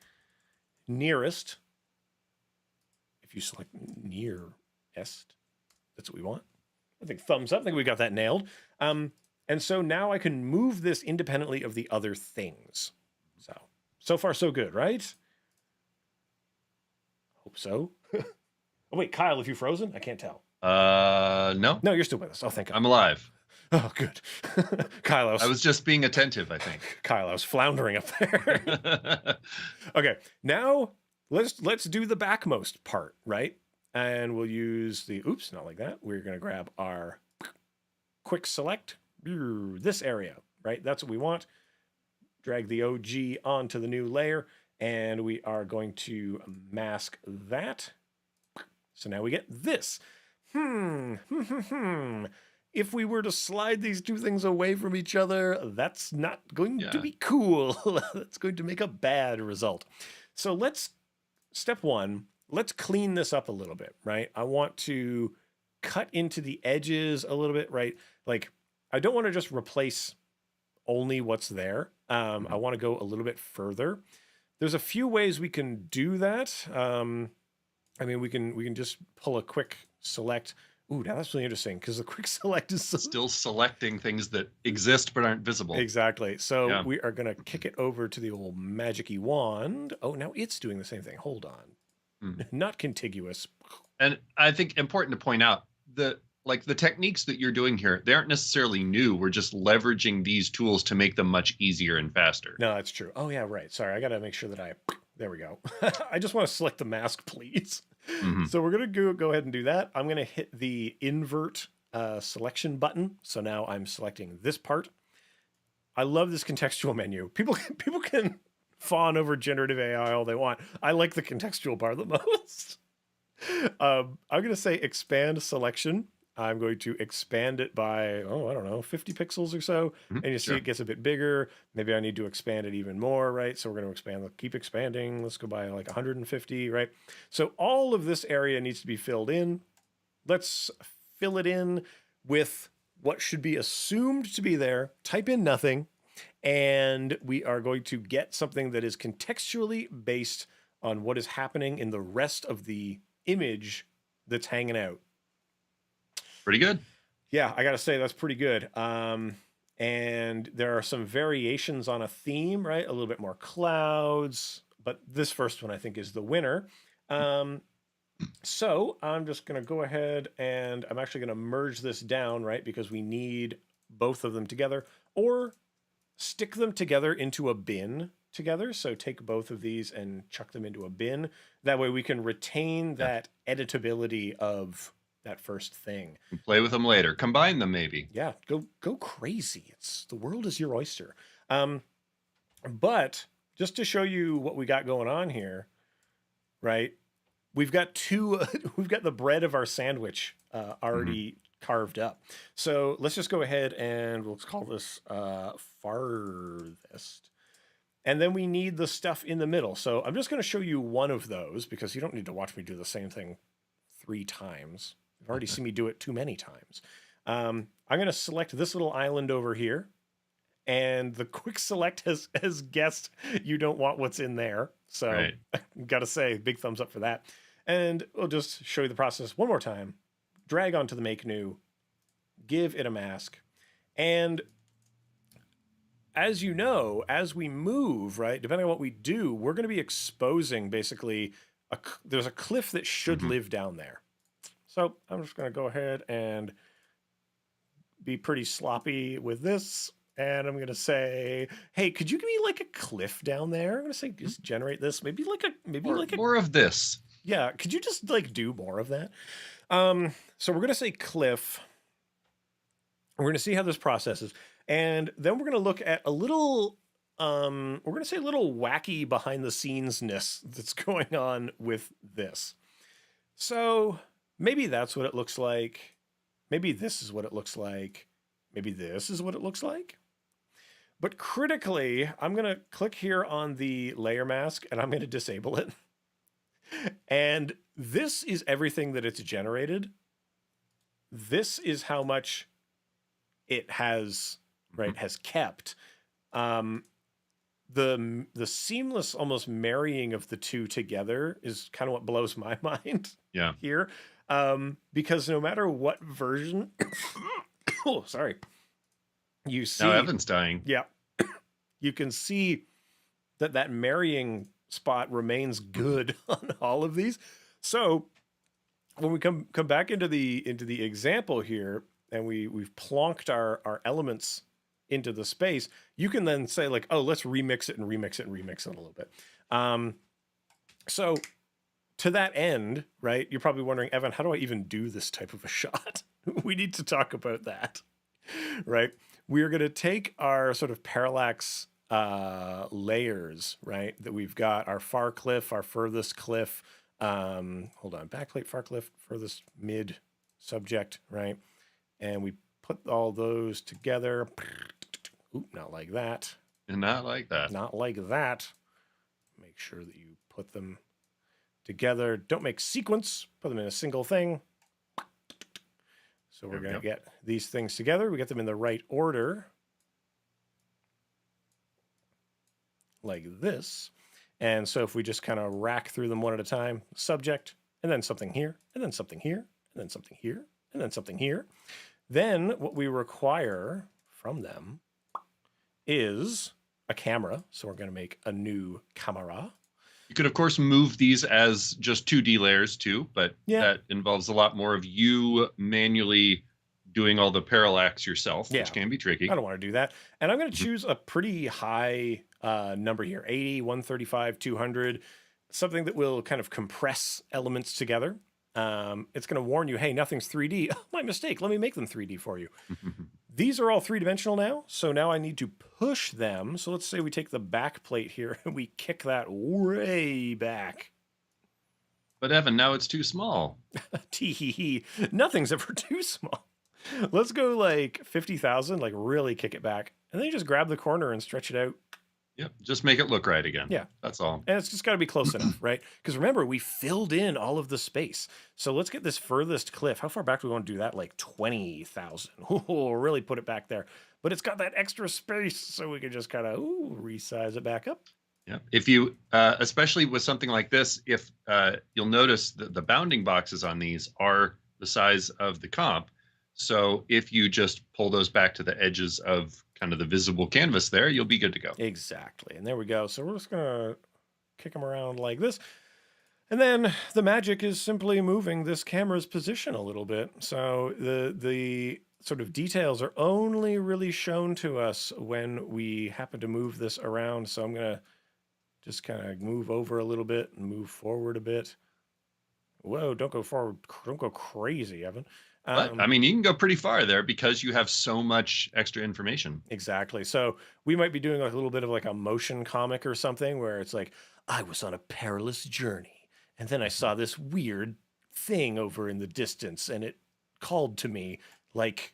nearest. If you select nearest, that's what we want. I think thumbs up. I think we got that nailed. And so now I can move this independently of the other things. So far so good, right? Hope so. Oh wait, Kyle, have you frozen? I can't tell. No. No, you're still with us. Oh, thank God. I'm alive. Oh, good. Kyle, I was just being attentive, I think. Kyle, I was floundering up there. Okay, now let's do the backmost part, right? And we'll use the, oops, not like that. We're going to grab our quick select, this area, right? That's what we want. Drag the OG onto the new layer, and we are going to mask that. So now we get this. If we were to slide these two things away from each other, that's not going to be cool. That's going to make a bad result. So step one, let's clean this up a little bit, right? I want to cut into the edges a little bit, right? Like, I don't want to just replace only what's there. I want to go a little bit further. There's a few ways we can do that. I mean, we can just pull a quick select. Ooh, now that's really interesting because the quick select is still selecting things that exist but aren't visible. Exactly. So we are going to kick it over to the old magic-y wand. Oh, now it's doing the same thing. Hold on. Not contiguous. And I think important to point out that the techniques that you're doing here, they aren't necessarily new. We're just leveraging these tools to make them much easier and faster. No, that's true. Oh yeah, right. Sorry, I got to make sure that there we go. I just want to select the mask, please. So we're going to go ahead and do that. I'm going to hit the invert selection button. So now I'm selecting this part. I love this contextual menu. People can fawn over generative AI all they want. I like the contextual part the most. I'm going to say expand selection. I'm going to expand it by, I don't know, 50 pixels or so. And you see it gets a bit bigger. Maybe I need to expand it even more, right? So we're going to keep expanding. Let's go by like 150, right? So all of this area needs to be filled in. Let's fill it in with what should be assumed to be there. Type in nothing. And we are going to get something that is contextually based on what is happening in the rest of the image that's hanging out. Pretty good. Yeah, I got to say that's pretty good. And there are some variations on a theme, right? A little bit more clouds, but this first one I think is the winner. So I'm just going to go ahead and I'm actually going to merge this down, right? Because we need both of them together, or stick them together into a bin together. So take both of these and chuck them into a bin. That way we can retain that editability of that first thing. Play with them later. Combine them maybe. Yeah, go crazy. The world is your oyster. But just to show you what we got going on here, right? We've got we've got the bread of our sandwich already carved up. So let's just go ahead and let's call this farthest. And then we need the stuff in the middle. So I'm just going to show you one of those because you don't need to watch me do the same thing 3 times. You've already seen me do it too many times. I'm going to select this little island over here. And the quick select has guessed you don't want what's in there. So got to say, big thumbs up for that. And we'll just show you the process one more time. Drag onto the make new, give it a mask. And as you know, as we move, right, depending on what we do, we're going to be exposing basically, there's a cliff that should live down there. So I'm just going to go ahead and be pretty sloppy with this. And I'm going to say, hey, could you give me like a cliff down there? I'm going to say, just generate this. Maybe more of this. Yeah. Could you just like do more of that? So we're going to say cliff. We're going to see how this processes. And then we're going to look at a little, we're going to say a little wacky behind the scenes-ness that's going on with this. So maybe that's what it looks like. Maybe this is what it looks like. Maybe this is what it looks like. But critically, I'm going to click here on the layer mask and I'm going to disable it. And this is everything that it's generated. This is how much it has, has kept. The seamless almost marrying of the two together is kind of what blows my mind here. Because no matter what version, oh, sorry. You see, now Evan's dying. Yeah. You can see that marrying spot remains good on all of these. So when we come back into the example here, and we've plonked our elements into the space, you can then say like, oh, let's remix it and remix it and remix it a little bit. So to that end, right, you're probably wondering, Evan, how do I even do this type of a shot? We need to talk about that, right? We're going to take our sort of parallax layers, right, that we've got, our far cliff, our furthest cliff, hold on, backplate, far cliff, furthest mid subject, right? And we put all those together. Oop, not like that. And not like that. Not like that. Make sure that you put them together. Don't make sequence, put them in a single thing. So we're going to get these things together. We get them in the right order. Like this. And so if we just kind of rack through them one at a time, subject, and then something here, and then something here, and then something here, and then something here. Then what we require from them is a camera. So we're going to make a new camera. You could, of course, move these as just 2D layers too, but that involves a lot more of you manually doing all the parallax yourself, which can be tricky. I don't want to do that. And I'm going to choose a pretty high number here, 80, 135, 200, something that will kind of compress elements together. It's going to warn you, hey, nothing's 3D. Oh, my mistake. Let me make them 3D for you. These are all three-dimensional now. So now I need to push them. So let's say we take the back plate here and we kick that way back. But Evan, now it's too small. Tee-hee-hee. Nothing's ever too small. Let's go like 50,000, like really kick it back. And then you just grab the corner and stretch it out. Yep, just make it look right again. Yeah. That's all. And it's just got to be close enough, right? Because remember, we filled in all of the space. So let's get this furthest cliff. How far back do we want to do that? Like 20,000. Oh, really put it back there. But it's got that extra space, so we can just kind of resize it back up. Yeah. If you, especially with something like this, if you'll notice that the bounding boxes on these are the size of the comp. So if you just pull those back to the edges of kind of the visible canvas there, you'll be good to go. Exactly. And there we go. So we're just going to kick them around like this. And then the magic is simply moving this camera's position a little bit. So the sort of details are only really shown to us when we happen to move this around. So I'm going to just kind of move over a little bit and move forward a bit. Whoa, don't go forward. Don't go crazy, Evan. But, I mean, you can go pretty far there because you have so much extra information. Exactly. So we might be doing like a little bit of like a motion comic or something where it's like, I was on a perilous journey and then I saw this weird thing over in the distance and it called to me like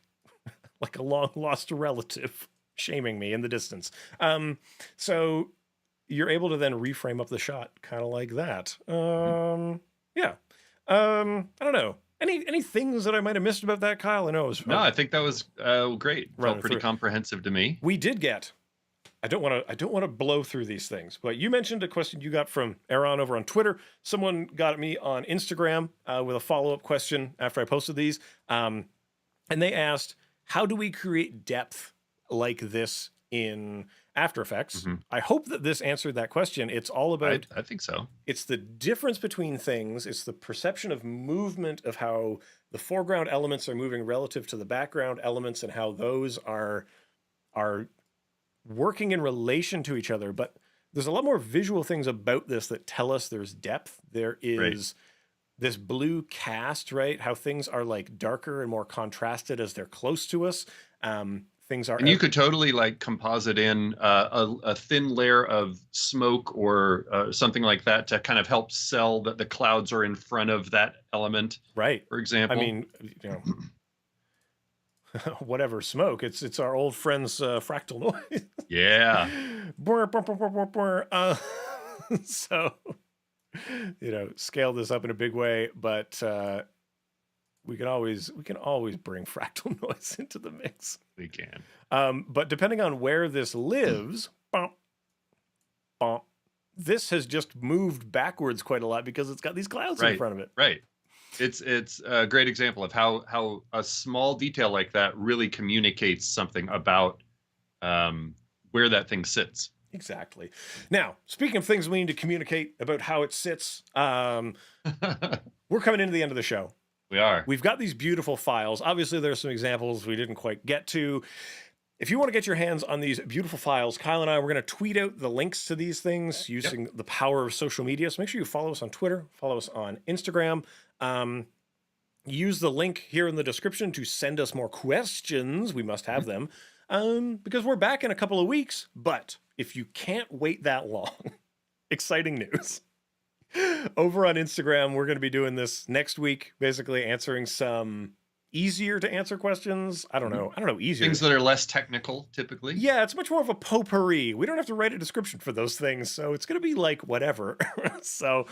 a long lost relative shaming me in the distance. So you're able to then reframe up the shot kind of like that. Yeah. I don't know. Any things that I might have missed about that, Kyle? I know it was No, I think that was great. Felt pretty comprehensive to me. We did get. I don't want to blow through these things, but you mentioned a question you got from Aaron over on Twitter. Someone got at me on Instagram with a follow-up question after I posted these, and they asked, "How do we create depth like this in After Effects?" I hope that this answered that question. It's all about, I think so. It's the difference between things. It's the perception of movement of how the foreground elements are moving relative to the background elements and how those are working in relation to each other. But there's a lot more visual things about this that tell us there's depth. There is this blue cast, right? How things are like darker and more contrasted as they're close to us. Things are, and you could totally like composite in a thin layer of smoke or something like that to kind of help sell that the clouds are in front of that element, right? For example, I mean, whatever smoke, it's our old friend's fractal noise. Yeah. So scale this up in a big way, but we can always bring fractal noise into the mix. We can. But depending on where this lives, this has just moved backwards quite a lot because it's got these clouds in front of it. Right. It's a great example of how a small detail like that really communicates something about where that thing sits. Exactly. Now, speaking of things we need to communicate about how it sits, we're coming into the end of the show. We are. We've got these beautiful files. Obviously, there are some examples we didn't quite get to. If you want to get your hands on these beautiful files, Kyle and I, we're going to tweet out the links to these things using the power of social media. So make sure you follow us on Twitter, follow us on Instagram. Use the link here in the description to send us more questions. We must have them because we're back in a couple of weeks. But if you can't wait that long, exciting news. Over on Instagram, we're going to be doing this next week, basically answering some easier to answer questions. I don't know. Easier. Things that are less technical, typically. Yeah, it's much more of a potpourri. We don't have to write a description for those things, so it's going to be like whatever. So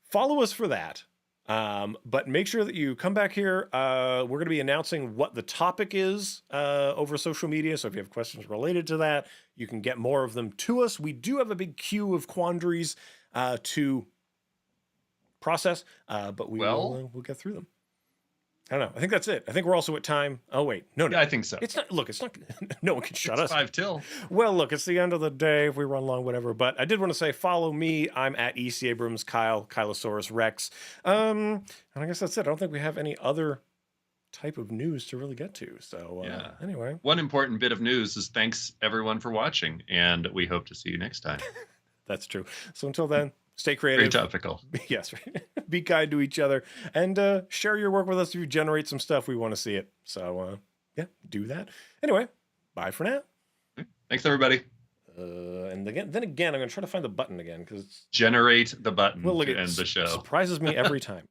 follow us for that. But make sure that you come back here. We're going to be announcing what the topic is over social media. So if you have questions related to that, you can get more of them to us. We do have a big queue of quandaries to process, but we'll get through them. I don't know. I think that's it. I think we're also at time. Oh, wait. No. Yeah, I think so. It's not. Look, it's not. No one can shut us. 5 till. Well, look, it's the end of the day. If we run long, whatever. But I did want to say, follow me. I'm at EC Abrams, Kyle, Kylosaurus Rex. And I guess that's it. I don't think we have any other type of news to really get to. So anyway. One important bit of news is thanks everyone for watching. And we hope to see you next time. That's true. So until then. Stay creative. Very topical. Yes, right. Be kind to each other and share your work with us if you generate some stuff. We want to see it. So, yeah, do that. Anyway, bye for now. Thanks, everybody. And then again, I'm going to try to find the button again because generate the button to end the show. Surprises me every time.